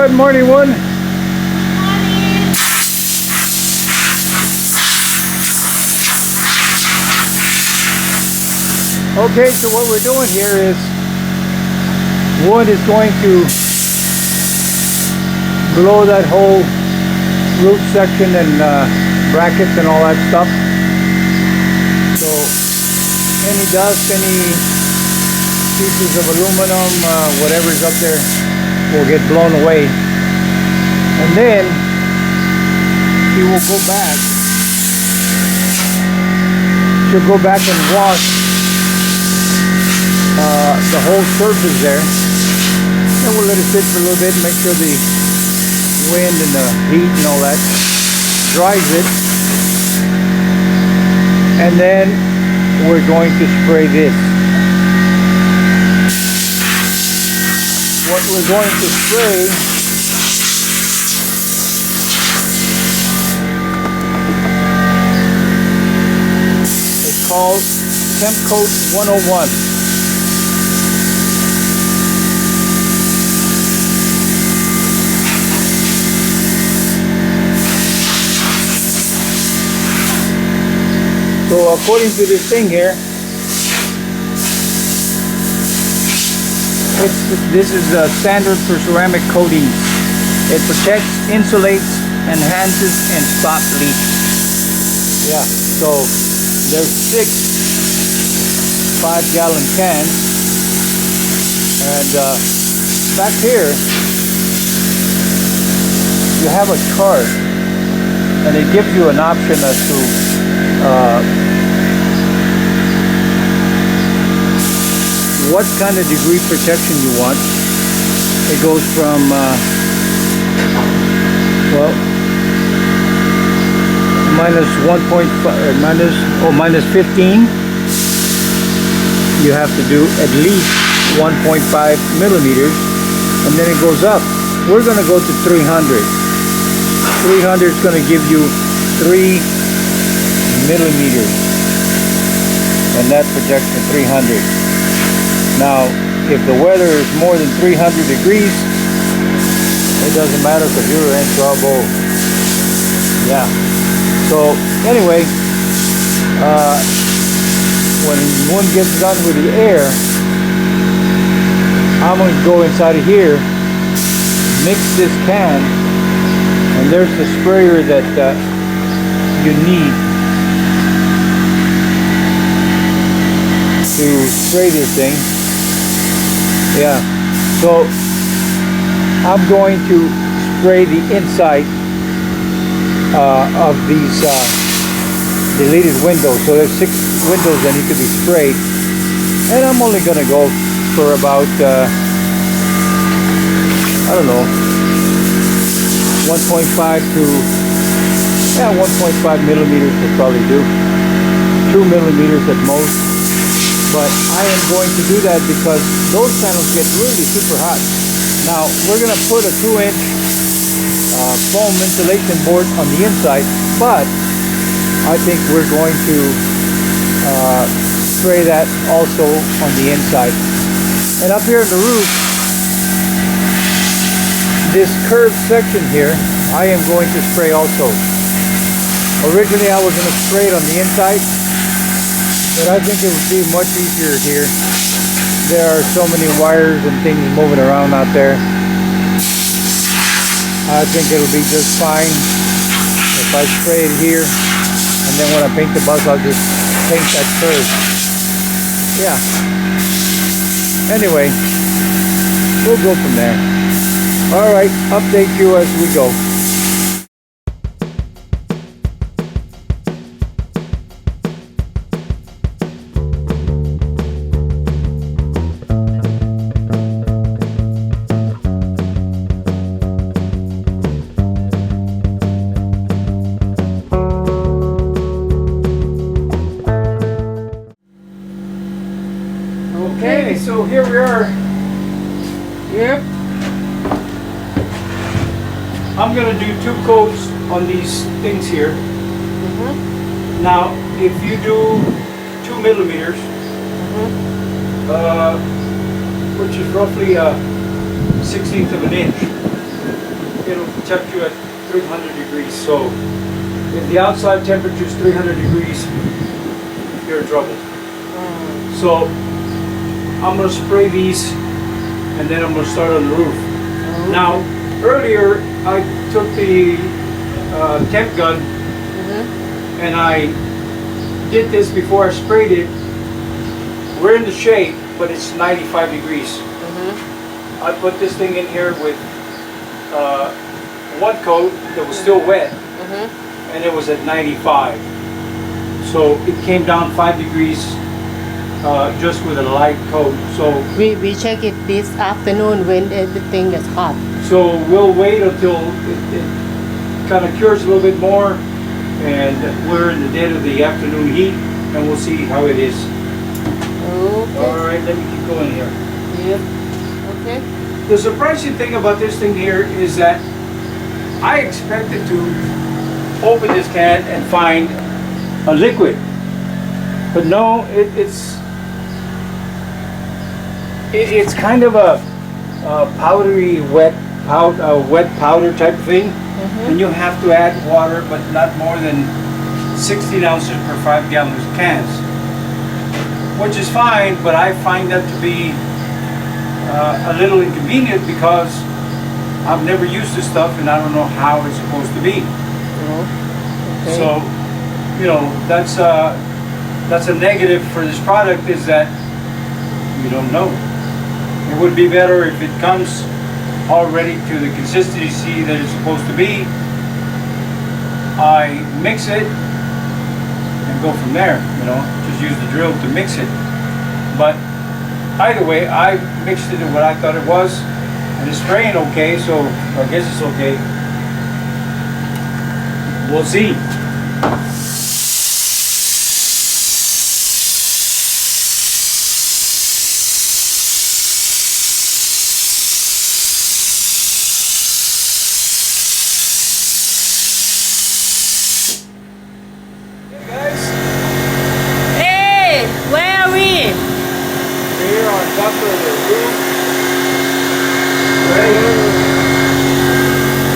Good morning, Woon. Okay, so what we're doing here is Woon is going to blow that whole roof section and brackets and all that stuff. So any dust, any pieces of aluminum, whatever's up there will get blown away. And then she will go back. She'll go back and wash the whole surface there. And we'll let it sit for a little bit and make sure the wind and the heat and all that dries it. And then we're going to spray this. What we're going to spray is called Temp Coat 101. So according to this thing here, this is a standard for ceramic coatings. It protects, insulates, enhances, and stops leaks. Yeah, so there's 6 5-gallon cans, and back here you have a chart, and it gives you an option as to what kind of degree protection you want. It goes from well, minus 1.5 minus 15. You have to do at least 1.5 millimeters, and then it goes up. We're going to go to 300. 300 is going to give you 3 millimeters, and that protects for 300. Now if the weather is more than 300 degrees, it doesn't matter because you're in trouble. Yeah, so anyway, when one gets done with the air, I'm going to go inside of here, mix this can, and there's the sprayer that you need to spray this thing. Yeah, so I'm going to spray the inside of these deleted windows. So there's 6 windows that need to be sprayed, and I'm only going to go for about I don't know, 1.5 to 1.5 millimeters will probably do. 2 millimeters at most. But I am going to do that because those panels get really super hot. Now we're going to put a 2-inch foam insulation board on the inside, but I think we're going to spray that also on the inside. And up here on the roof, this curved section here, I am going to spray also. Originally I was going to spray it on the inside, but I think it would be much easier here. There are so many wires and things moving around out there. I think it'll be just fine if I spray it here, and then when I paint the bus, I'll just paint that curve. Yeah. Anyway, we'll go from there. Alright, update you as we go. Okay, so here we are. Yep. I'm going to do 2 coats on these things here. Now, if you do 2 millimeters, which is roughly a 1/16 of an inch, it'll touch you at 300 degrees. So if the outside temperature is 300 degrees, you're in trouble. So I'm going to spray these and then I'm going to start on the roof. Now, earlier I took the temp gun and I did this before I sprayed it. We're in the shade, but it's 95 degrees. I put this thing in here with one coat that was still wet, and it was at 95. So it came down 5 degrees just with a light coat. So We check it this afternoon when everything is hot. So we'll wait until it kind of cures a little bit more, and we're in the dead of the afternoon heat, and we'll see how it is. Okay. All right, let me keep going here. Yep. Okay. The surprising thing about this thing here is that I expected to open this can and find a liquid, but no, it's kind of a powdery wet powder type of thing, and you have to add water, but not more than 16 ounces per 5 gallons cans, which is fine, but I find that to be a little inconvenient because I've never used this stuff and I don't know how it's supposed to be. Okay. So, you know, that's a negative for this product, is that you don't know. It would be better if it comes already to the consistency that it's supposed to be. I mix it and go from there, you know, just use the drill to mix it. But either way, I mixed it in what I thought it was, and it's spraying okay, so I guess it's okay. We'll see.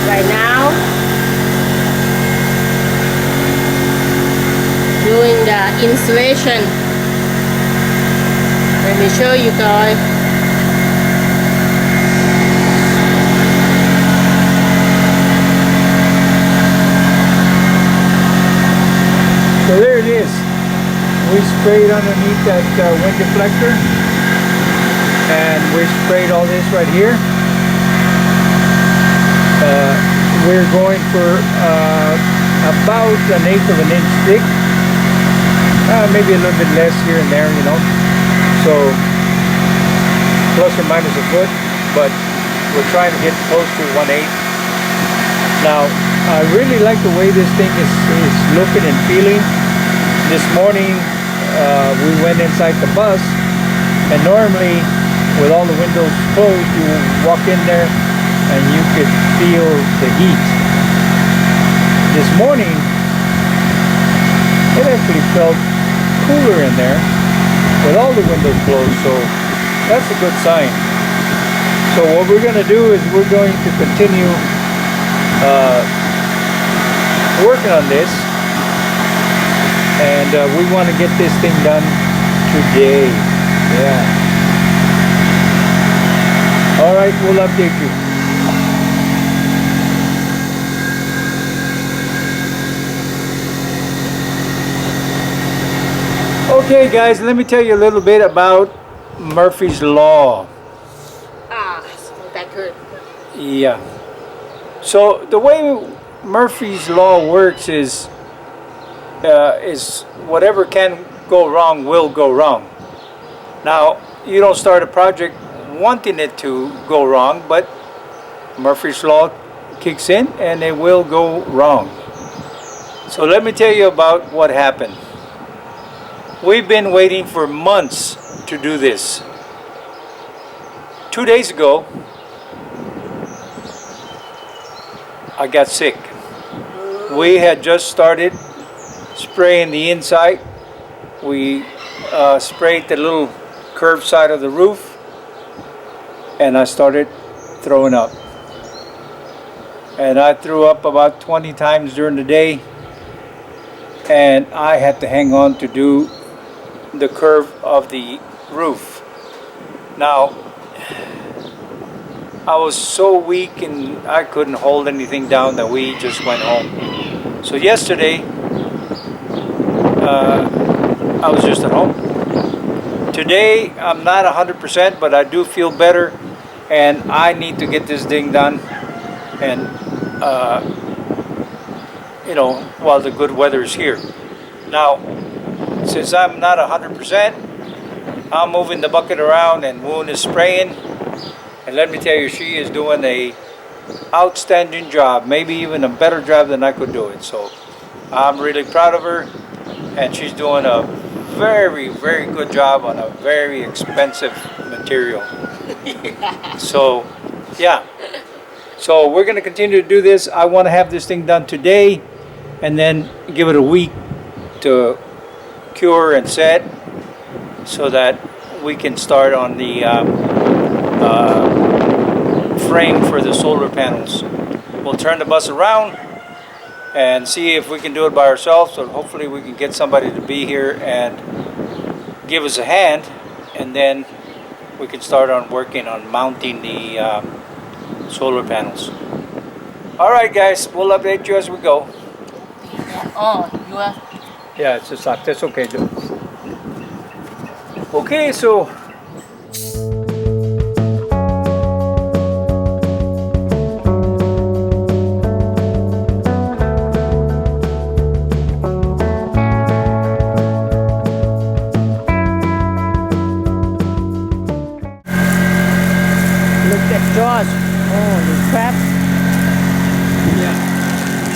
Right now, doing the insulation. Let me show you guys. So there it is. We sprayed underneath that wind deflector, and we sprayed all this right here. We're going for about 1/8 of an inch thick, maybe a little bit less here and there, you know, so plus or minus a foot, but we're trying to get close to 1/8. Now, I really like the way this thing is looking and feeling. This morning we went inside the bus, and normally with all the windows closed, you walk in there and you could feel the heat. This morning, it actually felt cooler in there with all the windows closed, so that's a good sign. So what we're going to do is we're going to continue working on this, and we want to get this thing done today. Yeah. All right, we'll update you. Okay guys, let me tell you a little bit about Murphy's Law. That hurt. Yeah. So the way Murphy's Law works is whatever can go wrong will go wrong. Now, you don't start a project wanting it to go wrong, but Murphy's Law kicks in and it will go wrong. So let me tell you about what happened. We've been waiting for months to do this. 2 days ago, I got sick. We had just started spraying the inside. We sprayed the little curved side of the roof, and I started throwing up. and I threw up about 20 times during the day, and I had to hang on to do the curve of the roof. Now, I was so weak and I couldn't hold anything down that we just went home. So yesterday, I was just at home. Today, I'm not 100%, but I do feel better, and I need to get this thing done. And, you know, while the good weather is here. Now, since I'm not 100%, I'm moving the bucket around and Woon is spraying. And let me tell you, she is doing a outstanding job, maybe even a better job than I could do it. So I'm really proud of her, and she's doing a very, very good job on a very expensive material. So, yeah. So we're going to continue to do this. I want to have this thing done today and then give it a week to cure and set so that we can start on the frame for the solar panels. We'll turn the bus around and see if we can do it by ourselves, or hopefully we can get somebody to be here and give us a hand, and then we can start on working on mounting the solar panels. Alright guys, we'll update you as we go. Oh, you are. Yeah, it's just like that's okay, dude. Okay, so Look at George. Holy crap. yeah.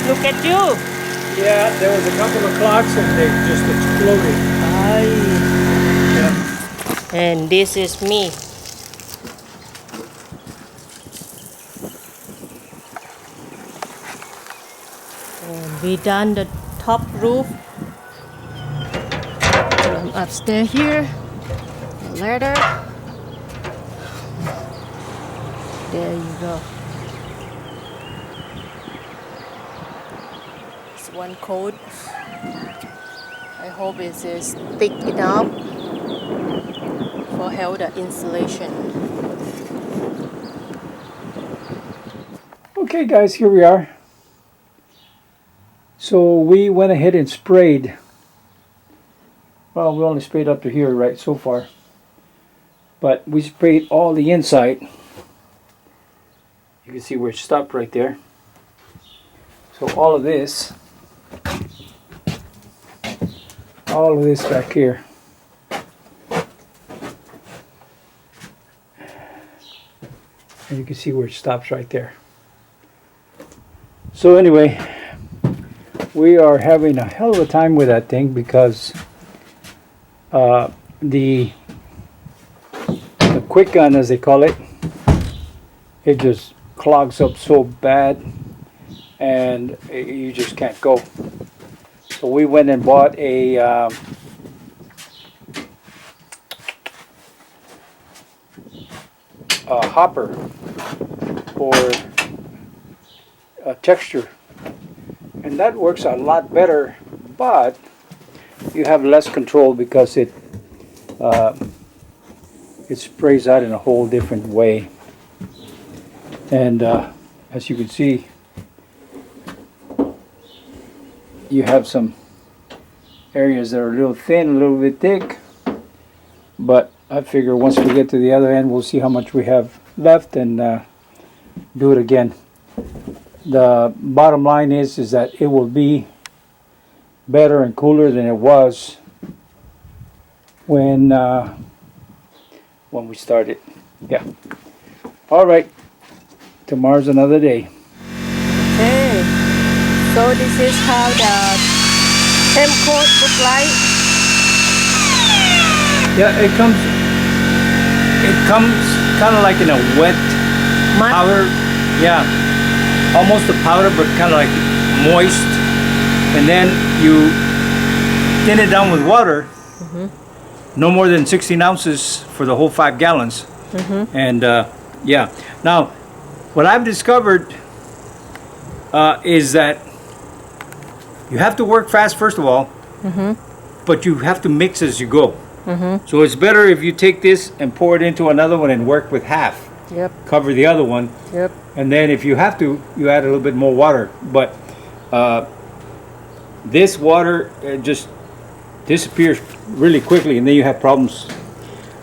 Look at you. Yeah, there was a couple of clocks and they just exploded. Ay. Yeah. And this is me. And we done the top roof. I'm upstairs here. The ladder. There you go. It's one coat. I hope it is thick enough for help the insulation. Okay guys, here we are. So we went ahead and sprayed. Well, we only sprayed up to here right so far. But we sprayed all the inside. You can see where it stopped right there. So all of this back here. And you can see where it stops right there. So anyway, we are having a hell of a time with that thing because the quick gun, as they call it, it just clogs up so bad and you just can't go. So we went and bought a hopper for texture, and that works a lot better, but you have less control because it sprays out in a whole different way. And as you can see, you have some areas that are a little thin, a little bit thick, but I figure once we get to the other end, we'll see how much we have left and do it again. The bottom line is that it will be better and cooler than it was when we started. Yeah. All right. Tomorrow's another day. Okay. So this is how the temp coat look like. Yeah, it comes kind of like in a wet Mud. powder. Yeah, almost a powder, but kind of like moist. And then you thin it down with water. No more than 16 ounces for the whole 5 gallons. And yeah, now what I've discovered is that you have to work fast first of all, but you have to mix as you go. So it's better if you take this and pour it into another one and work with half. Yep. Cover the other one. Yep. And then if you have to, you add a little bit more water. But this water just disappears really quickly, and then you have problems.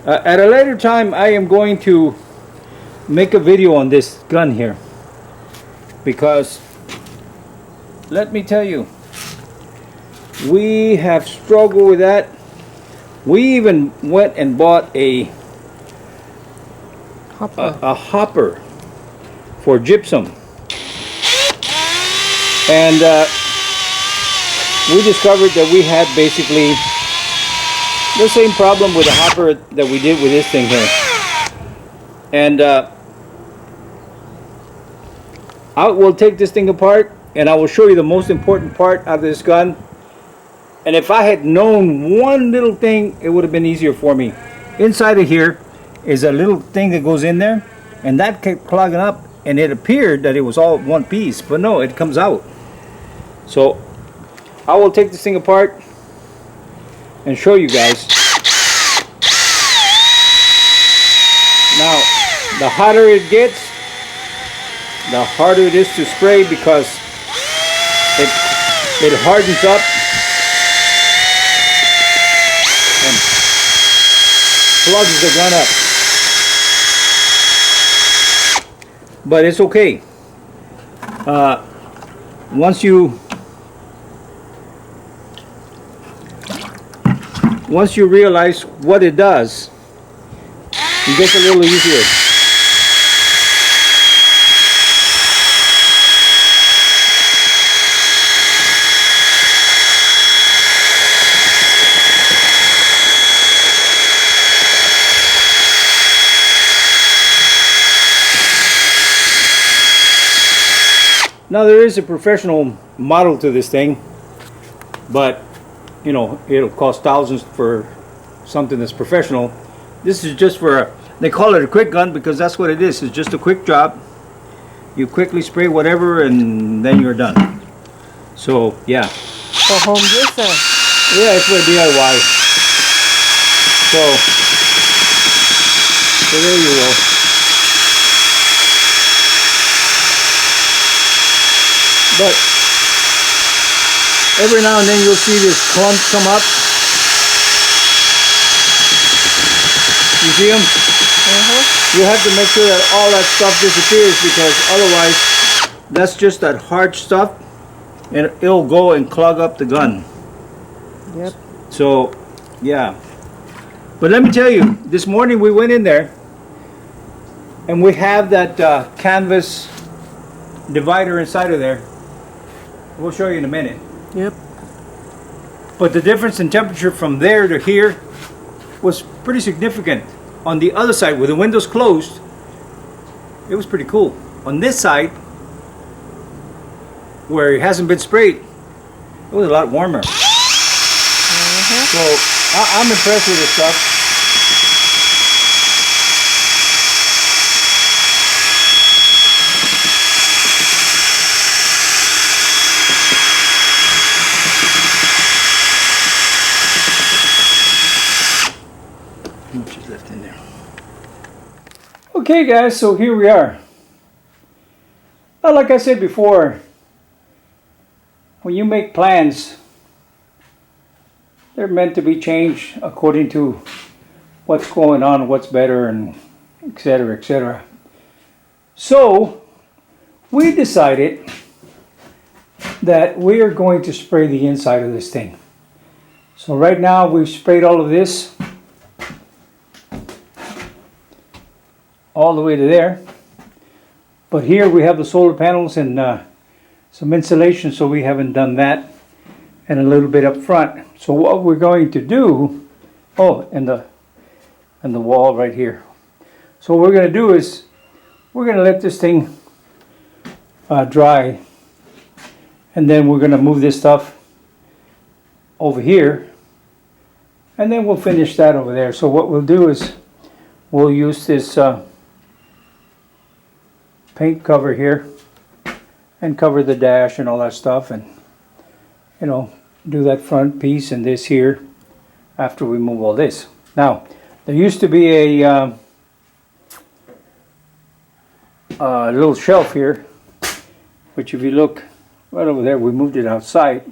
At a later time, I am going to make a video on this gun here, because let me tell you, we have struggled with that. We even went and bought a hopper for gypsum, and we discovered that we had basically the same problem with the hopper that we did with this thing here. And I will take this thing apart and I will show you the most important part out of this gun. And if I had known one little thing, it would have been easier for me. Inside of here is a little thing that goes in there, and that kept clogging up, and it appeared that it was all one piece, but no, it comes out. So I will take this thing apart and show you guys. Now, the hotter it gets, the harder it is to spray, because it hardens up and plugs the gun up. But it's okay. Once you realize what it does, it gets a little easier. Now there is a professional model to this thing, but you know, it'll cost thousands for something that's professional. This is just for they call it a quick gun because that's what it is. It's just a quick job. You quickly spray whatever and then you're done. So yeah. For home use. Yeah, it's for DIY. So there you go. But every now and then you'll see this clump come up. You see them? You have to make sure that all that stuff disappears, because otherwise that's just that hard stuff and it'll go and clog up the gun. Yep. So yeah. But let me tell you, this morning we went in there and we have that canvas divider inside of there. We'll show you in a minute. Yep. But the difference in temperature from there to here was pretty significant. On the other side, with the windows closed, it was pretty cool. On this side, where it hasn't been sprayed, it was a lot warmer. So I'm impressed with this stuff. Left in there. Okay guys, so here we are. Well, like I said before, when you make plans, they're meant to be changed according to what's going on, what's better, and etc., etc. So we decided that we are going to spray the inside of this thing. So right now we've sprayed all of this all the way to there, but here we have the solar panels and some insulation, so we haven't done that, and a little bit up front. So what we're going to do, and the wall right here. So what we're going to do is we're going to let this thing dry, and then we're going to move this stuff over here, and then we'll finish that over there. So what we'll do is we'll use this paint cover here, and cover the dash and all that stuff, and you know, do that front piece and this here after we move all this. Now, there used to be a little shelf here, which if you look right over there, we moved it outside.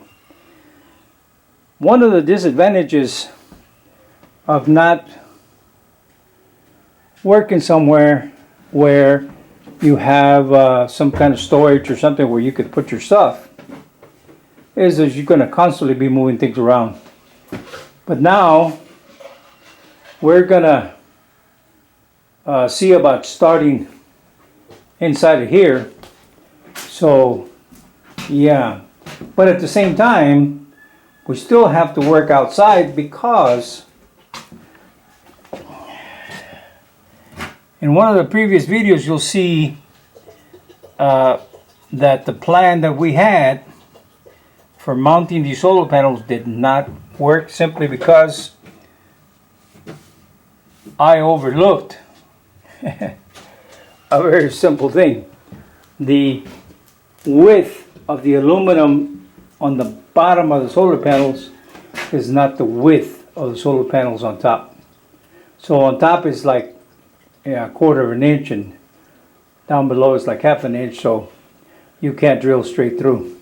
One of the disadvantages of not working somewhere where you have some kind of storage or something where you could put your stuff is that you're going to constantly be moving things around. But now we're going to see about starting inside of here. So yeah, but at the same time we still have to work outside, because in one of the previous videos you'll see that the plan that we had for mounting these solar panels did not work, simply because I overlooked a very simple thing. The width of the aluminum on the bottom of the solar panels is not the width of the solar panels on top. So on top is like a quarter of an inch, and down below is like half an inch, so you can't drill straight through.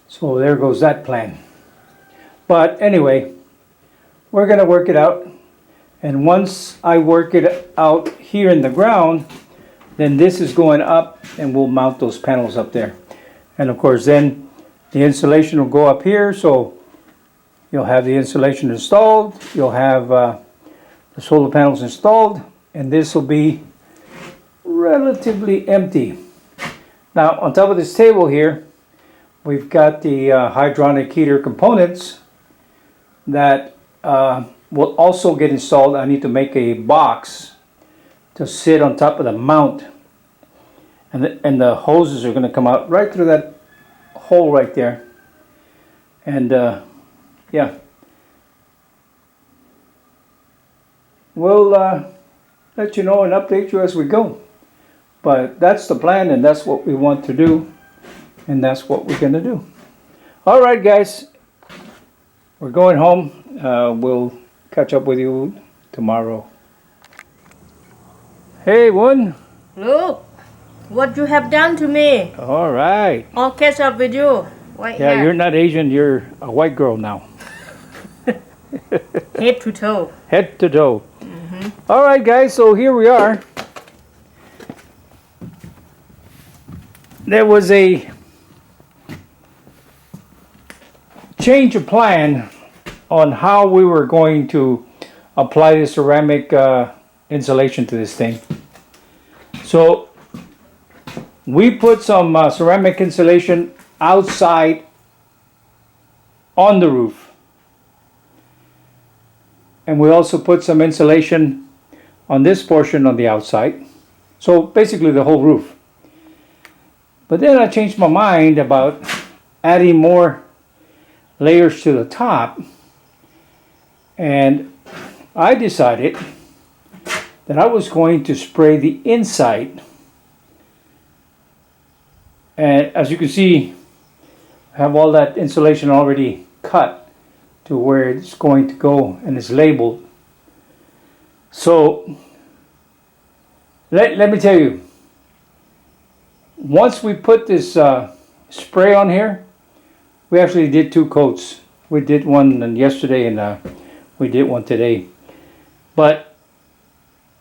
So there goes that plan. But anyway, we're going to work it out, and once I work it out here in the ground, then this is going up and we'll mount those panels up there. And of course then the insulation will go up here, so you'll have the insulation installed, you'll have the solar panels installed, and this will be relatively empty. Now on top of this table here, we've got the hydronic heater components that will also get installed. I need to make a box to sit on top of the mount, and the hoses are going to come out right through that hole right there, and yeah, we'll let you know and update you as we go. But that's the plan, and that's what we want to do, and that's what we're going to do. All right guys, we're going home. We'll catch up with you tomorrow. Hey Woon. Look what you have done to me. All right. I'll catch up with you. Right Yeah, here. you're not Asian, you're a white girl now. Head to toe. Head to toe. All right guys, so here we are. There was a change of plan on how we were going to apply the ceramic insulation to this thing. So we put some ceramic insulation outside on the roof, and we also put some insulation on this portion on the outside, so basically the whole roof. But then I changed my mind about adding more layers to the top, and I decided that I was going to spray the inside. And as you can see, I have all that insulation already cut to where it's going to go, and it's labeled. So let me tell you, once we put this spray on here, we actually did 2 coats. We did one yesterday, and we did one today. But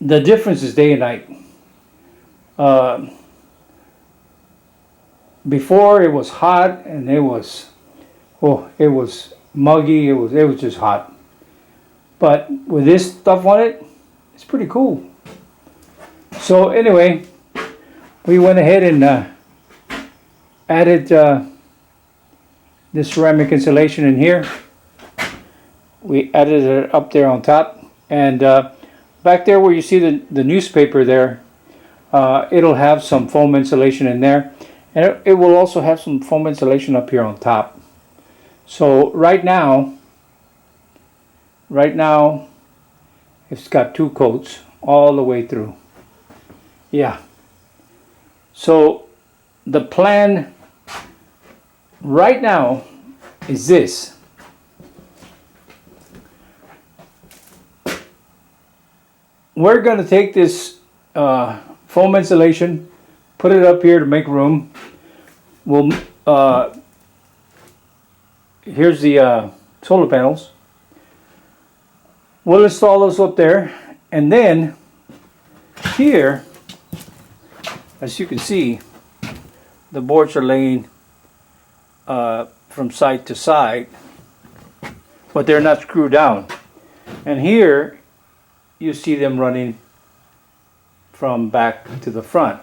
the difference is day and night. Before it was hot, and it was muggy. It was just hot. But with this stuff on it, it's pretty cool. So anyway, we went ahead and added this ceramic insulation in here. We added it up there on top, and back there where you see the newspaper there, it'll have some foam insulation in there, and it will also have some foam insulation up here on top. So right now it's got 2 coats all the way through. Yeah. So the plan right now is this. We're going to take this foam insulation, put it up here to make room. We'll here's the solar panels. We'll install those up there, and then here, as you can see, the boards are laying from side to side, but they're not screwed down. And here you see them running from back to the front.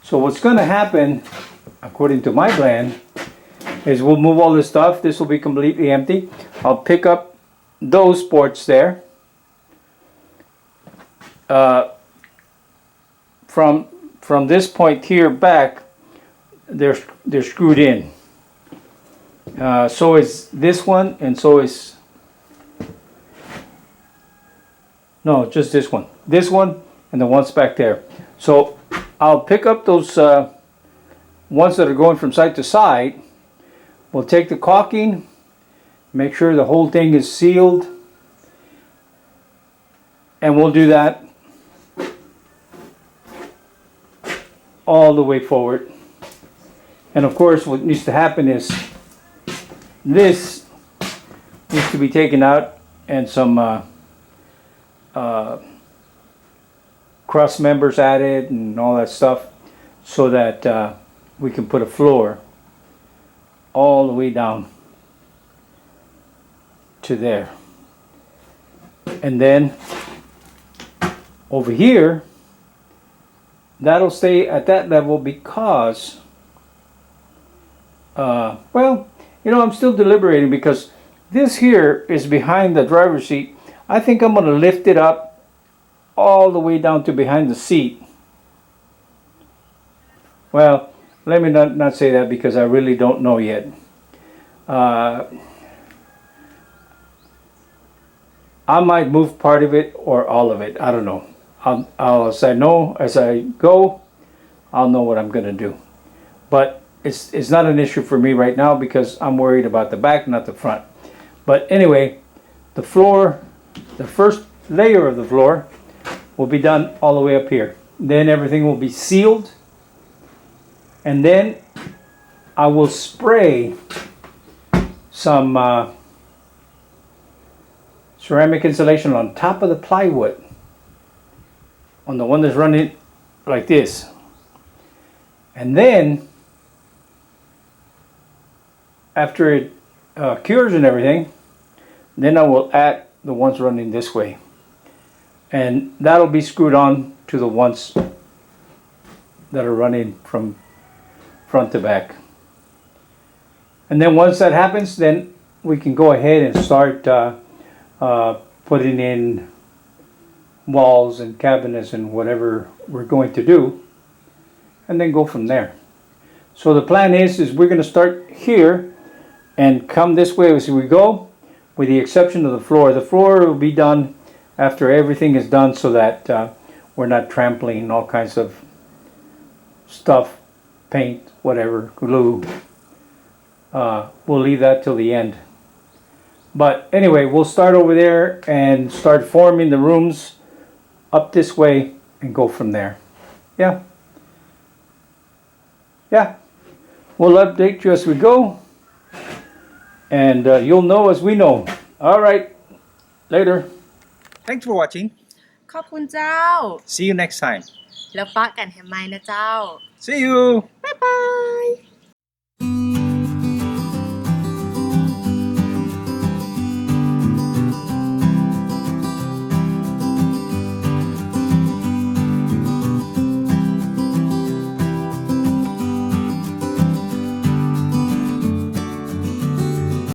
So what's going to happen, according to my plan, is we'll move all this stuff. This will be completely empty. I'll pick up those ports there. From this point here back, they're screwed in. So is this one, and so is, no, just this one. This one and the ones back there. So I'll pick up those ones that are going from side to side. We'll take the caulking, make sure the whole thing is sealed, and we'll do that all the way forward. And of course, what needs to happen is this needs to be taken out, and some cross members added and all that stuff, so that we can put a floor all the way down to there. And then over here, that'll stay at that level because well, you know, I'm still deliberating, because this here is behind the driver's seat. I think I'm going to lift it up all the way down to behind the seat. Well, let me not say that, because I really don't know yet. I might move part of it or all of it. I don't know. As I know, as I go, I'll know what I'm going to do. But it's not an issue for me right now, because I'm worried about the back, not the front. But anyway, the floor, the first layer of the floor will be done all the way up here. Then everything will be sealed. And then I will spray some ceramic insulation on top of the plywood, on the one that's running like this. And then after it cures and everything, then I will add the ones running this way, and that'll be screwed on to the ones that are running from front to back. And then once that happens, then we can go ahead and start putting in walls and cabinets and whatever we're going to do, and then go from there. So the plan is we're going to start here and come this way as we go, with the exception of the floor. The floor will be done after everything is done, so that we're not trampling all kinds of stuff, paint, whatever, glue. We'll leave that till the end. But anyway, we'll start over there and start forming the rooms up this way and go from there. Yeah. We'll update you as we go, and you'll know as we know. All right. Later. Thanks for watching. ขอบคุณเจ้า See you next time. แล้วปะกันแฮมไมนะเจ้า See you.บ๊ายบาย